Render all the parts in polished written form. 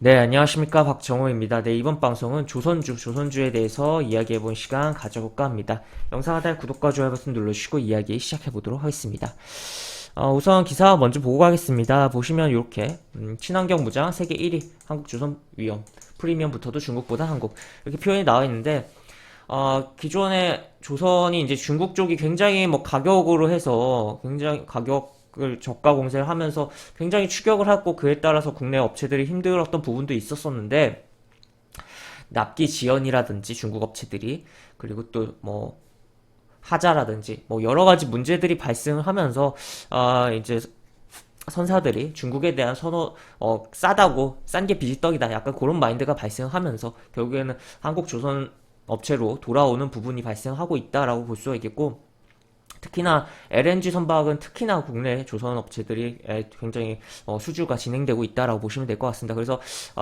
네, 안녕하십니까. 박정호입니다. 네, 이번 방송은 조선주에 대해서 이야기해본 시간 가져볼까 합니다. 영상 하단에 구독과 좋아요 버튼 눌러주시고 이야기 시작해보도록 하겠습니다. 우선 기사 먼저 보고 가겠습니다. 보시면 이렇게 친환경 무장 세계 1위 한국조선 위험 프리미엄부터도 중국보다 한국 이렇게 표현이 나와 있는데 기존에 조선이 이제 중국 쪽이 굉장히 뭐 가격으로 해서 굉장히 가격을 저가 공세를 하면서 굉장히 추격을 하고 그에 따라서 국내 업체들이 힘들었던 부분도 있었었는데 납기 지연이라든지 중국 업체들이 그리고 또 뭐 하자라든지 뭐 여러 가지 문제들이 발생을 하면서 이제 선사들이 중국에 대한 선호 싸다고 싼 게 비지떡이다 약간 그런 마인드가 발생하면서 결국에는 한국 조선 업체로 돌아오는 부분이 발생하고 있다라고 볼 수가 있겠고 특히나 LNG 선박은 특히나 국내 조선 업체들이 굉장히 수주가 진행되고 있다라고 보시면 될 것 같습니다. 그래서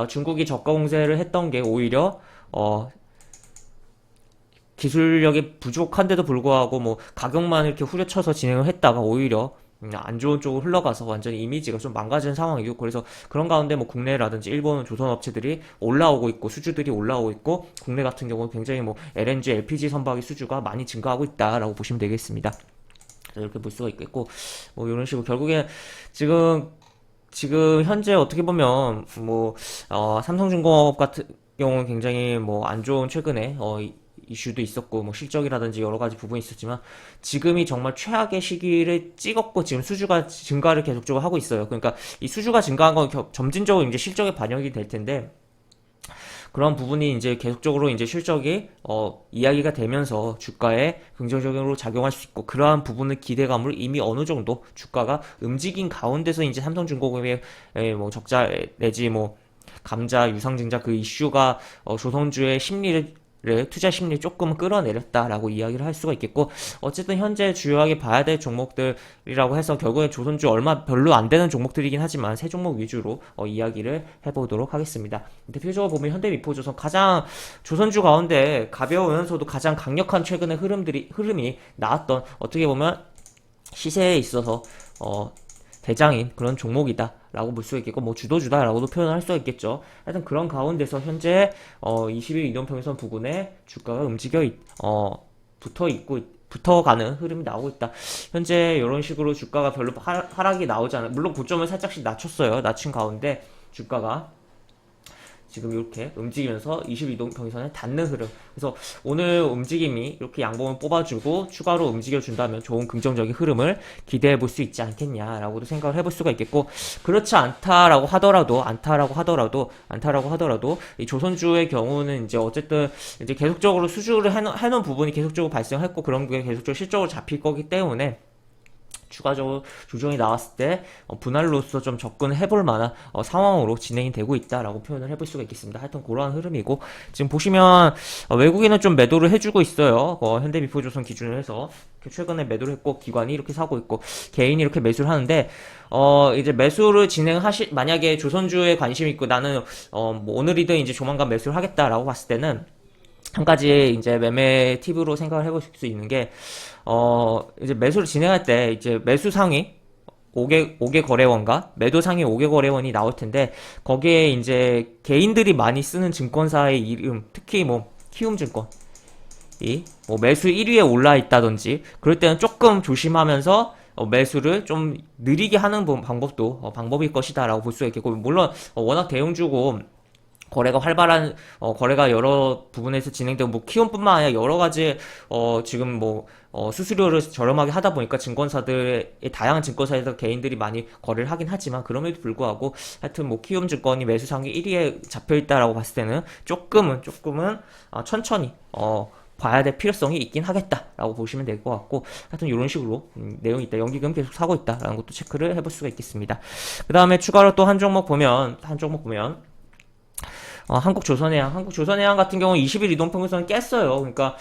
중국이 저가 공세를 했던 게 오히려 기술력이 부족한데도 불구하고 뭐 가격만 이렇게 후려쳐서 진행을 했다가 오히려 안 좋은 쪽으로 흘러가서 완전히 이미지가 좀 망가진 상황이고 그래서 그런 가운데 뭐 국내라든지 일본 조선 업체들이 올라오고 있고 수주들이 올라오고 있고 국내 같은 경우는 굉장히 뭐 LNG, LPG 선박의 수주가 많이 증가하고 있다라고 보시면 되겠습니다. 이렇게 볼 수가 있겠고 뭐 이런 식으로 결국에 지금 현재 어떻게 보면 뭐 삼성중공업 같은 경우는 굉장히 뭐 안 좋은 최근에 이슈도 있었고 뭐 실적이라든지 여러 가지 부분이 있었지만 지금이 정말 최악의 시기를 찍었고 지금 수주가 증가를 계속적으로 하고 있어요. 그러니까 이 수주가 증가한 건 점진적으로 이제 실적에 반영이 될 텐데 그런 부분이 이제 계속적으로 이제 실적이 이야기가 되면서 주가에 긍정적으로 작용할 수 있고 그러한 부분의 기대감을 이미 어느 정도 주가가 움직인 가운데서 이제 삼성중공업의 뭐 적자 내지 뭐 감자 유상증자 그 이슈가 조선주의 심리를 투자 심리 조금 끌어내렸다라고 이야기를 할 수가 있겠고 어쨌든 현재 주요하게 봐야 될 종목들이라고 해서 결국에 조선주 얼마 별로 안 되는 종목들이긴 하지만 세 종목 위주로 이야기를 해보도록 하겠습니다. 대표적으로 보면 현대미포조선 가장 조선주 가운데 가벼우면서도 가장 강력한 최근의 흐름이 나왔던 어떻게 보면 시세에 있어서 대장인 그런 종목이다 라고 볼 수 있겠고 뭐 주도주다라고도 표현할 수 있겠죠. 하여튼 그런 가운데서 현재 20일 이동평균선 부근에 주가가 붙어가는 흐름이 나오고 있다. 현재 이런 식으로 주가가 별로 하락이 나오지 않아. 물론 고점을 살짝씩 낮췄어요. 낮춘 가운데 주가가 지금 이렇게 움직이면서 22동 평선에 닿는 흐름. 그래서 오늘 움직임이 이렇게 양봉을 뽑아주고 추가로 움직여준다면 좋은 긍정적인 흐름을 기대해 볼 수 있지 않겠냐라고도 생각을 해볼 수가 있겠고 그렇지 않다라고 하더라도 이 조선주의 경우는 이제 어쨌든 이제 계속적으로 수주를 해놓은 부분이 계속적으로 발생했고 그런 게 계속적으로 실적으로 잡힐 거기 때문에 추가적으로 조정이 나왔을 때 분할로서 좀 접근해볼 만한 상황으로 진행이 되고 있다라고 표현을 해볼 수가 있겠습니다. 하여튼 그러한 흐름이고 지금 보시면 외국인은 좀 매도를 해주고 있어요. 현대미포조선 기준으로 해서 최근에 매도를 했고 기관이 이렇게 사고 있고 개인이 이렇게 매수를 하는데 이제 매수를 만약에 조선주에 관심이 있고 나는 뭐 오늘이든 이제 조만간 매수를 하겠다라고 봤을 때는 한 가지 이제 매매 팁으로 생각을 해볼 수 있는 게, 이제 매수를 진행할 때 이제 매수 상위 5개 거래원과 매도 상위 5개 거래원이 나올 텐데, 거기에 이제 개인들이 많이 쓰는 증권사의 이름, 특히 뭐, 키움증권이 뭐 매수 1위에 올라 있다든지, 그럴 때는 조금 조심하면서 매수를 좀 느리게 하는 방법도 방법일 것이다라고 볼 수가 있겠고, 물론 워낙 대형주고 거래가 여러 부분에서 진행되고 뭐 키움뿐만 아니라 여러 가지 지금 뭐 수수료를 저렴하게 하다 보니까 다양한 증권사에서 개인들이 많이 거래를 하긴 하지만 그럼에도 불구하고 하여튼 뭐 키움증권이 매수상위 1위에 잡혀 있다라고 봤을 때는 조금은 천천히 봐야 될 필요성이 있긴 하겠다라고 보시면 될 것 같고 하여튼 이런 식으로 내용이 있다. 연기금 계속 사고 있다라는 것도 체크를 해볼 수가 있겠습니다. 그 다음에 추가로 또 한 종목 보면 한국조선해양 같은 경우는 20일 이동평균선을 깼어요. 그러니까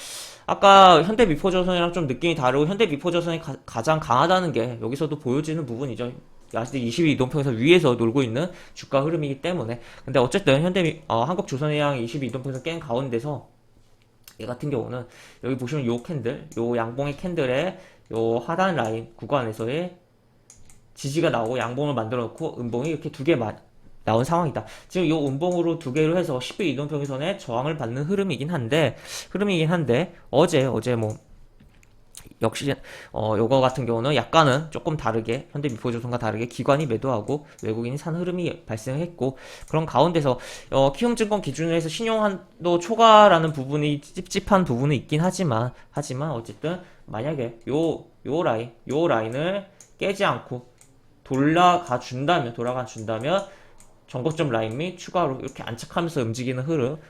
아까 현대미포조선이랑 좀 느낌이 다르고 현대미포조선이 가장 강하다는 게 여기서도 보여지는 부분이죠. 아직 20일 이동평균선 위에서 놀고 있는 주가 흐름이기 때문에. 근데 어쨌든 한국조선해양 20일 이동평균선 깬 가운데서 얘 같은 경우는 여기 보시면 요 양봉의 캔들의 요 하단 라인 구간에서의 지지가 나오고 양봉을 만들어 놓고 음봉이 이렇게 나온 상황이다. 지금 이 음봉으로 두 개로 해서 10일 이동평균선에 저항을 받는 흐름이긴 한데 어제 뭐 역시 요거 같은 경우는 약간은 조금 다르게 현대미포조선과 다르게 기관이 매도하고 외국인이 산 흐름이 발생했고 그런 가운데서 키움증권 기준으로 해서 신용한도 초과라는 부분이 찝찝한 부분은 있긴 하지만 어쨌든 만약에 요 라인을 깨지 않고 돌아가 준다면 정거점 라인 및 추가로 이렇게 안착하면서 움직이는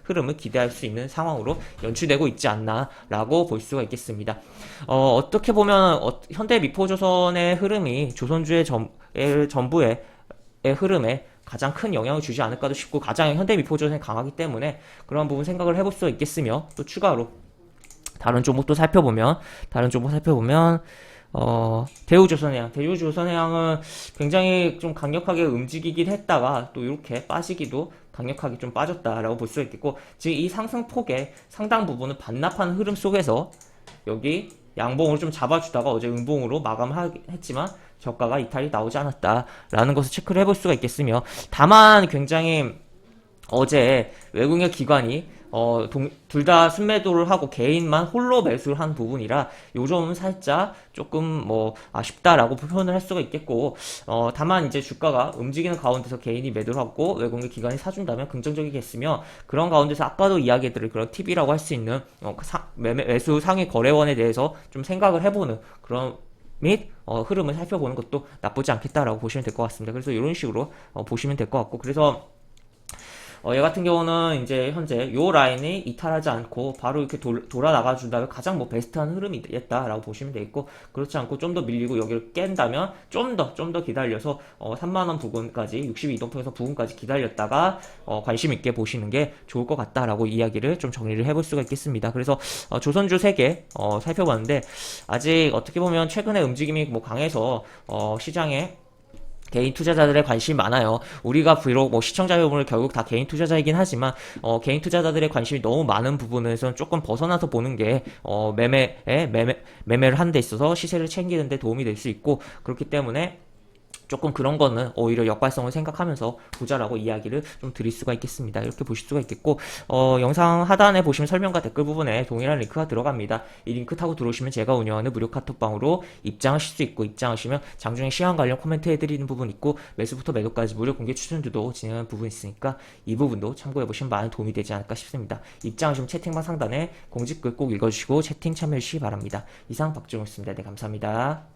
흐름을 기대할 수 있는 상황으로 연출되고 있지 않나라고 볼 수가 있겠습니다. 어떻게 보면 현대미포조선의 흐름이 조선주의 전부의 흐름에 가장 큰 영향을 주지 않을까도 싶고 가장 현대미포조선이 강하기 때문에 그런 부분 생각을 해볼 수 있겠으며 또 추가로 다른 종목도 살펴보면 대우조선해양은 굉장히 좀 강력하게 움직이긴 했다가 또 이렇게 빠지기도 강력하게 좀 빠졌다라고 볼 수 있겠고 지금 이 상승폭의 상당 부분은 반납하는 흐름 속에서 여기 양봉으로 좀 잡아주다가 어제 음봉으로 마감했지만 저가가 이탈이 나오지 않았다라는 것을 체크를 해볼 수가 있겠으며 다만 굉장히 어제 외국인 기관이 둘 다 순매도를 하고 개인만 홀로 매수를 한 부분이라 요 점은 살짝 조금 뭐 아쉽다라고 표현을 할 수가 있겠고 다만 이제 주가가 움직이는 가운데서 개인이 매도를 하고 외국인 기관이 사준다면 긍정적이겠으며 그런 가운데서 아까도 이야기드릴 그런 팁이라고 할 수 있는 매수 상위 거래원에 대해서 좀 생각을 해보는 그런 및 흐름을 살펴보는 것도 나쁘지 않겠다라고 보시면 될 것 같습니다. 그래서 이런 식으로 보시면 될 것 같고 그래서 얘 같은 경우는 이제 현재 요 라인이 이탈하지 않고 바로 이렇게 돌아 나가준다면 가장 뭐 베스트한 흐름이겠다라고 보시면 되겠고 그렇지 않고 좀 더 밀리고 여기를 깬다면 좀 더 기다려서 3만원 부근까지 62이동평에서 부근까지 기다렸다가 관심 있게 보시는 게 좋을 것 같다라고 이야기를 좀 정리를 해볼 수가 있겠습니다. 그래서 조선주 3개 살펴봤는데 아직 어떻게 보면 최근에 움직임이 뭐 강해서 시장에 개인 투자자들의 관심이 많아요. 우리가 비록 뭐 시청자 여러분을 결국 다 개인 투자자이긴 하지만 개인 투자자들의 관심이 너무 많은 부분에서는 조금 벗어나서 보는 게 매매를 하는 데 있어서 시세를 챙기는 데 도움이 될 수 있고 그렇기 때문에 조금 그런 거는 오히려 역발성을 생각하면서 보자라고 이야기를 좀 드릴 수가 있겠습니다. 이렇게 보실 수가 있겠고 영상 하단에 보시면 설명과 댓글 부분에 동일한 링크가 들어갑니다. 이 링크 타고 들어오시면 제가 운영하는 무료 카톡방으로 입장하실 수 있고 입장하시면 장중에 시황 관련 코멘트 해드리는 부분 있고 매수부터 매도까지 무료 공개 추천주도 진행하는 부분 있으니까 이 부분도 참고해보시면 많은 도움이 되지 않을까 싶습니다. 입장하시면 채팅방 상단에 공지글 꼭 읽어주시고 채팅 참여해주시기 바랍니다. 이상 박정우였습니다. 네, 감사합니다.